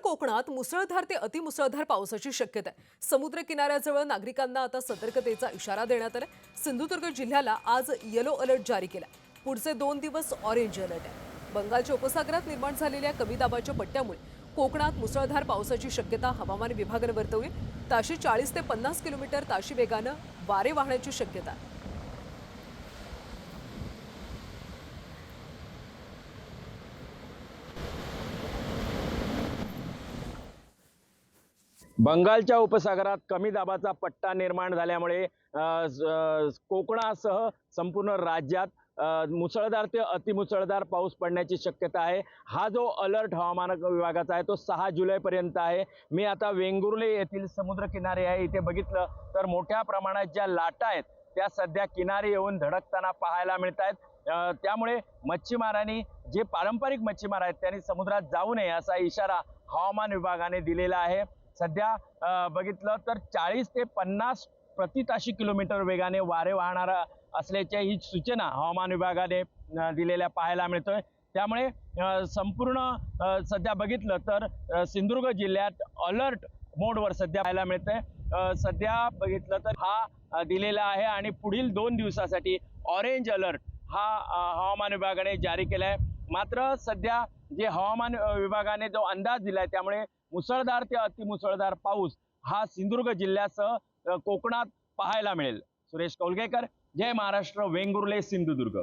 कोकणात मुसळधार ते अतिमुसळधार पावसाची शक्यता आहे। समुद्र किनाऱ्याजवळ नागरिकांना आता सतर्कतेचा इशारा देण्यात आलाय। सिंधुदुर्ग जिल्ह्याला आज येलो अलर्ट जारी केला। पुढचे 2 दिवस ऑरेंज अलर्ट आहे। बंगालच्या उपसागरात निर्माण झालेल्या कमी दाबाच्या पट्ट्यामुळे कोकणात मुसळधार पावसाची शक्यता हवामान विभागाने वर्तवली। ताशी 40 ते 50 किलोमीटर ताशी वेगाने वारे वाहण्याची शक्यता आहे। बंगालच्या उपसागरात कमी दाबाचा पट्टा निर्माण झाल्यामुळे कोकणासह संपूर्ण राज्यात मुसळधार ते अतिमुसळधार पाऊस पडण्याची शक्यता आहे। हा जो अलर्ट हवामान विभागाचा आहे तो 6 जुलैपर्यंत आहे। मी आता वेंगुर्ले येथील समुद्र किनारे आहे। इथे बघितलं तर मोठ्या प्रमाणात ज्या लाटा आहेत त्या सध्या किनारी येऊन धडकताना पाहायला मिळत आहेत। त्यामुळे मच्छीमारांनी जे पारंपरिक मच्छीमार आहेत त्यांनी समुद्रात जाऊ नये असा इशारा हवामान विभागाने दिलेला आहे। सध्या बघितलं तर 40 ते 50 प्रति ताशी किलोमीटर वेगाने वारे वाहणार असल्याची ही सूचना हवामान विभागाने दिलेल्या पाहायला मिळतोय। त्यामुळे संपूर्ण सध्या बघितलं तर सिंधुदुर्ग जिल्ह्यात अलर्ट मोडवर सध्या पाहायला मिळतंय। सध्या बघितलं तर हा दिलेला आहे आणि पुढील 2 दिवसासाठी ऑरेंज अलर्ट हा हवामान विभागाने जारी केलाय। मात्र सध्या जे हवामान विभागाने जो अंदाज दिलाय त्यामुळे मुसळधार ते अतिमुसळधार पाऊस हा सिंधुदुर्ग जिल्ह्यासह कोकणात पाहायला मिळेल। सुरेश कौलगेकर, जय महाराष्ट्र, वेंगुर्ले, सिंधुदुर्ग।